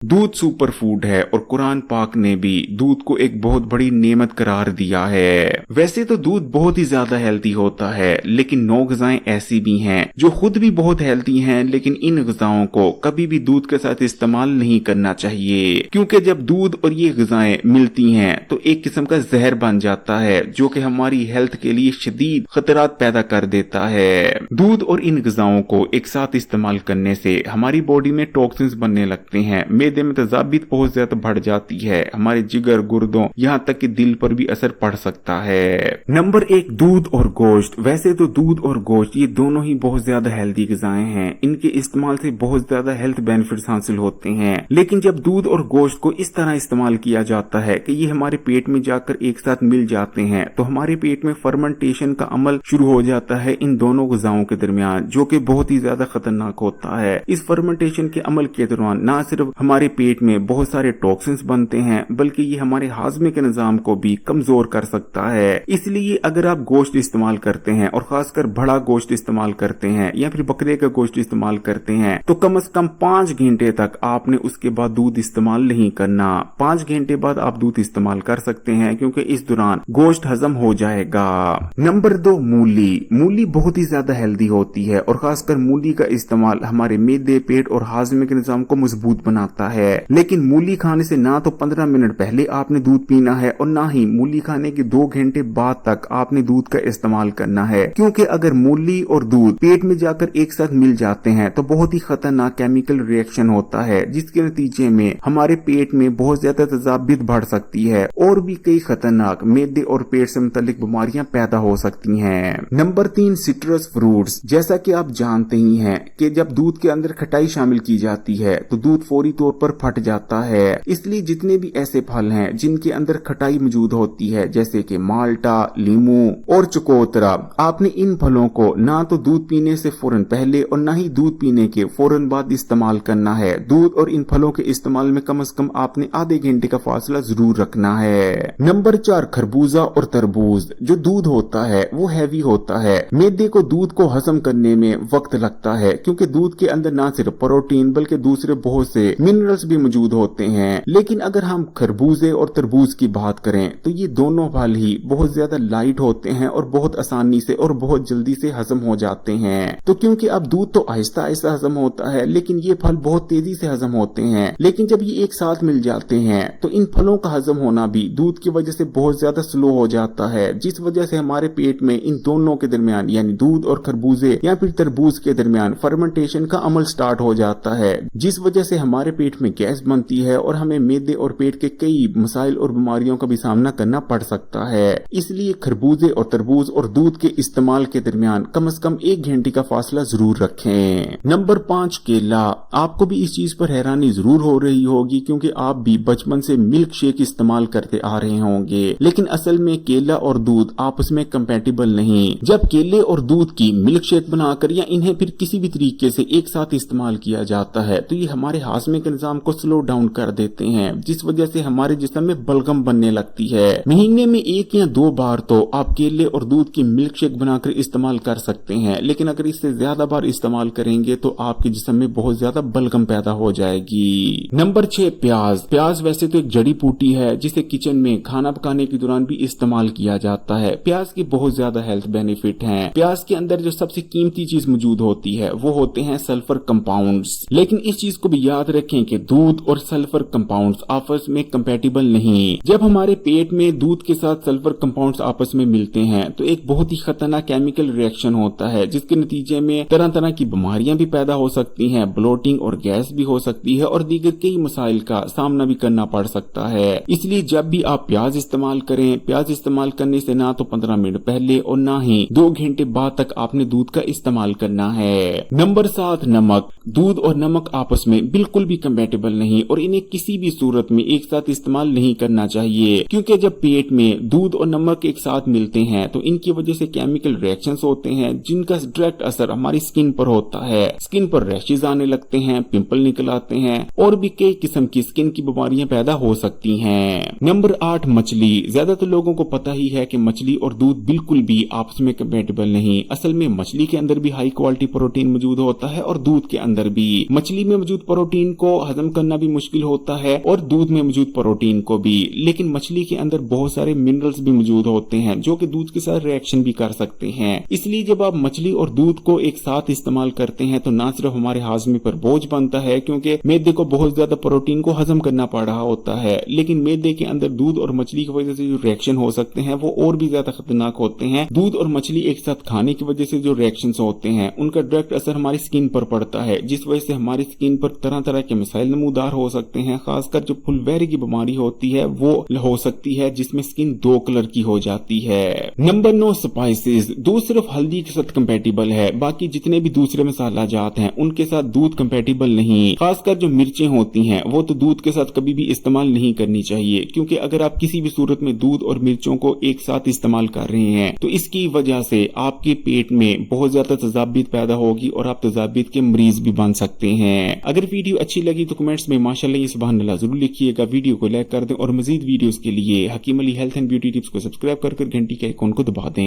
दूध super food है और कुरान पाक ने भी दूध को एक बहुत बड़ी नेमत करार दिया है। वैसे तो दूध बहुत ही ज्यादा हेल्दी होता है, लेकिन 9 ग़िज़ाएं ऐसी भी हैं जो खुद भी बहुत हेल्दी हैं, लेकिन इन ग़िज़ाओं को कभी भी दूध के साथ इस्तेमाल नहीं करना चाहिए, क्योंकि जब दूध और ये ग़िज़ाएं मिलती हैं तो एक किस्म का जहर बन जाता है जो कि हमारी हेल्थ के लिए शदीद खतरात पैदा कर देता है। दूध और इन ग़िज़ाओं को एक साथ इस्तेमाल करने से हमारी बॉडी में टॉक्सिन्स बनने लगते हैं, मैदे में तजाबियत बहुत ज्यादा बढ़ जाती है, हमारे जिगर, गुर्दों, यहाँ तक कि दिल पर भी असर पड़ सकता है। नंबर 1, दूध और गोश्त। वैसे तो दूध और गोश्त ये दोनों ही बहुत ज्यादा हेल्दी ग़िज़ाएं हैं, इनके इस्तेमाल से बहुत ज्यादा हेल्थ बेनिफिट्स हासिल होते हैं, लेकिन जब दूध और गोश्त को इस तरह इस्तेमाल किया जाता है कि ये हमारे पेट में जाकर एक साथ मिल जाते हैं, तो हमारे पेट में फर्मेंटेशन का अमल शुरू हो जाता है इन दोनों ग़िज़ाओं के दरमियान, जो कि बहुत ही ज्यादा खतरनाक होता है। इस फर्मेंटेशन के अमल के दौरान न सिर्फ हमारे पेट में बहुत सारे टॉक्सिन्स बनते हैं, बल्कि ये हमारे हाजमे के निजाम को भी कमजोर कर सकता है। इसलिए अगर आप गोश्त इस्तेमाल करते हैं और खासकर बड़ा गोश्त इस्तेमाल करते हैं या फिर बकरे का गोश्त इस्तेमाल करते हैं, तो कम से कम 5 घंटे तक आपने उसके बाद दूध इस्तेमाल नहीं करना। 5 घंटे बाद आप दूध इस्तेमाल कर सकते हैं, क्योंकि इस दौरान गोश्त हजम हो जाएगा। नंबर 2, मूली। मूली बहुत ही ज्यादा हेल्दी होती है और खासकर मूली का इस्तेमाल हमारे मैदे, पेट और हाजमे के निजाम को मजबूत बनाता है, लेकिन मूली खाने से ना तो 15 मिनट पहले आपने दूध पीना है और ना ही मूली खाने के 2 घंटे बाद तक आपने दूध का इस्तेमाल करना है, क्योंकि अगर मूली और दूध पेट में जाकर एक साथ मिल जाते हैं तो बहुत ही खतरनाक केमिकल रिएक्शन होता है, जिसके नतीजे में हमारे पेट में बहुत ज्यादा तजाबियत बढ़ सकती है और भी कई खतरनाक मैदे और पेट से मुतालिक बीमारियां पैदा हो सकती हैं। Number 3, citrus fruits. जैसा कि आप जानते ही हैं कि जब दूध के अंदर खटाई शामिल की जाती है तो दूध फौरी तौर पर फट जाता है, इसलिए जितने भी ऐसे फल हैं जिनके अंदर खटाई मौजूद होती है, जैसे कि माल्टा, लीमू और चकोतरा, आपने इन फलों को ना तो दूध पीने से फौरन पहले और ना ही दूध पीने के फौरन बाद इस्तेमाल करना है। दूध और इन फलों के इस्तेमाल में कम से कम आपने आधे घंटे का फासला जरूर रखना है। नंबर 4, खरबूजा और तरबूज। जो दूध होता है वो हैवी होता है, मैदे को दूध को हजम करने में वक्त लगता है, क्योंकि दूध के अंदर ना सिर्फ प्रोटीन बल्कि दूसरे बहुत से मिनरल्स भी मौजूद होते हैं। लेकिन अगर हम खरबूजे और तरबूज की बात करें तो ये दोनों फल ही बहुत ज्यादा लाइट होते हैं और बहुत आसानी से और बहुत जल्दी से हजम हो जाते हैं। तो क्योंकि अब दूध तो आहिस्ता आहिस्ता हजम होता है, लेकिन ये फल बहुत तेजी से हजम होते हैं, लेकिन जब ये एक साथ मिल जाते हैं तो इन फलों का हजम होना भी दूध की वजह से बहुत ज्यादा स्लो हो जाता है, जिस वजह से हमारे पेट में इन दोनों के दरमियान यानी दूध और खरबूजे या फिर तरबूज के दरमियान फर्मेंटेशन का अमल स्टार्ट हो जाता है, जिस वजह से हमारे पेट में गैस बनती है और हमें मैदे और पेट के कई मसाइल और बीमारियों का भी सामना करना पड़ सकता है। इसलिए खरबूजे और तरबूज और दूध के इस्तेमाल के दरमियान कम से कम 1 घंटे का फासला जरूर रखें। नंबर 5, केला। आपको भी इस चीज पर हैरानी जरूर हो रही होगी, क्योंकि आप भी बचपन से मिल्क शेक इस्तेमाल करते आ रहे होंगे, लेकिन असल में केला और दूध आपस में कंपैटिबल नहीं। जब केले और दूध की मिल्क शेक बनाकर या इन्हें फिर किसी भी तरीके से एक साथ इस्तेमाल किया जाता है तो ये हमारे हाजमे के निजाम को स्लो डाउन कर देते हैं, जिस वजह से हमारे जिस्म में बलगम बनने लगती है। महीने में 1 या 2 बार तो आप केले और दूध की मिल्क शेक बनाकर इस्तेमाल कर सकते हैं, लेकिन अगर इससे ज्यादा बार इस्तेमाल करेंगे तो आपके जिस्म में बहुत ज्यादा बलगम पैदा हो जाएगी। नंबर 6, प्याज। प्याज वैसे तो एक जड़ी बूटी है जिसे किचन में खाना पकाने के दौरान भी इस्तेमाल किया जाता है। प्याज के बहुत ज्यादा हेल्थ बेनिफिट हैं। प्याज के अंदर जो सबसे कीमती चीज मौजूद होती है वो होते हैं सल्फर कंपाउंड्स, लेकिन इस चीज को भी याद रखें कि दूध और सल्फर कंपाउंड्स आपस में कंपैटिबल नहीं। जब हमारे पेट में दूध के साथ सल्फर कंपाउंड्स आपस में मिलते हैं तो एक बहुत ही खतरनाक केमिकल रिएक्शन होता है, जिसके नतीजे में तरह तरह की बीमारियां भी पैदा हो सकती हैं, ब्लोटिंग और गैस भी हो सकती है और दीगर कई मसाइल का सामना भी करना पड़ सकता है। इसलिए जब भी आप प्याज इस्तेमाल करें, प्याज इस्तेमाल करने से ना तो 15 मिनट पहले और ना ही 2 घंटे बाद तक आपने दूध का इस्तेमाल करना है। नंबर 7, नमक। दूध और नमक आपस में बिल्कुल भी कंपैटिबल नहीं और इन्हें किसी भी सूरत में एक साथ इस्तेमाल नहीं करना चाहिए, क्योंकि जब पेट में दूध और नमक एक साथ मिलते हैं तो इनकी वजह से केमिकल रिएक्शंस होते हैं, जिनका डायरेक्ट असर हमारी स्किन पर होता है। स्किन पर रैशेज आने लगते हैं, पिंपल निकल आते हैं और भी कई किस्म की स्किन की बीमारियां पैदा हो सकती हैं। नंबर 8, मछली। ज्यादातर लोगों को पता ही है कि मछली और दूध बिल्कुल भी आपस में कंपैटिबल नहीं। असल में मछली के अंदर भी हाई क्वालिटी प्रोटीन मौजूद होता है और दूध के अंदर भी। मछली में मौजूद प्रोटीन को हजम करना भी मुश्किल होता है और दूध में मौजूद प्रोटीन को भी। लेकिन मछली के अंदर बहुत सारे मिनरल्स भी मौजूद होते हैं जो कि दूध के साथ रिएक्शन भी कर सकते हैं। इसलिए जब आप मछली और दूध को एक साथ इस्तेमाल करते हैं तो ना सिर्फ हमारे हाजमे पर बोझ बनता है, क्योंकि मैदे को बहुत ज्यादा प्रोटीन को हजम करना पड़ रहा होता है, लेकिन मैदे के अंदर दूध और मछली की वजह से जो रिएक्शन हो सकते हैं वो और भी ज्यादा खतरनाक होते हैं। दूध और मछली एक साथ खाने की वजह से जो रिएक्शन होते हैं उनका डायरेक्ट असर हमारी स्किन पर पड़ता है, जिस वजह से हमारी स्किन पर तरह तरह के मसाइल नमूदार हो सकते हैं। खासकर जो फुलवैरी की बीमारी होती है वो हो सकती है, जिसमें स्किन 2 कलर की हो जाती है। Number 9, spices. दूध सिर्फ हल्दी के साथ कंपेटिबल है, बाकी जितने भी दूसरे मसाला जात हैं उनके साथ दूध कंपेटिबल नहीं। खासकर जो मिर्चें होती हैं वो तो दूध के साथ कभी भी इस्तेमाल नहीं करनी चाहिए, क्योंकि अगर आप किसी भी सूरत में दूध और मिर्चों को एक साथ इस्तेमाल कर रहे हैं तो इसकी वजह से आपके पेट में बहुत ज्यादा तजाबियत पैदा होगी और आप तजाबियत के मरीज भी बन सकते हैं। अगर वीडियो अच्छी लगी तो कमेंट्स में माशाल्लाह सुभान अल्लाह जरूर लिखिएगा, वीडियो को लाइक कर दें और मजीद वीडियोस के लिए Hakeem Ali health and beauty tips को सब्सक्राइब कर घंटी के आइकॉन को दबा दें।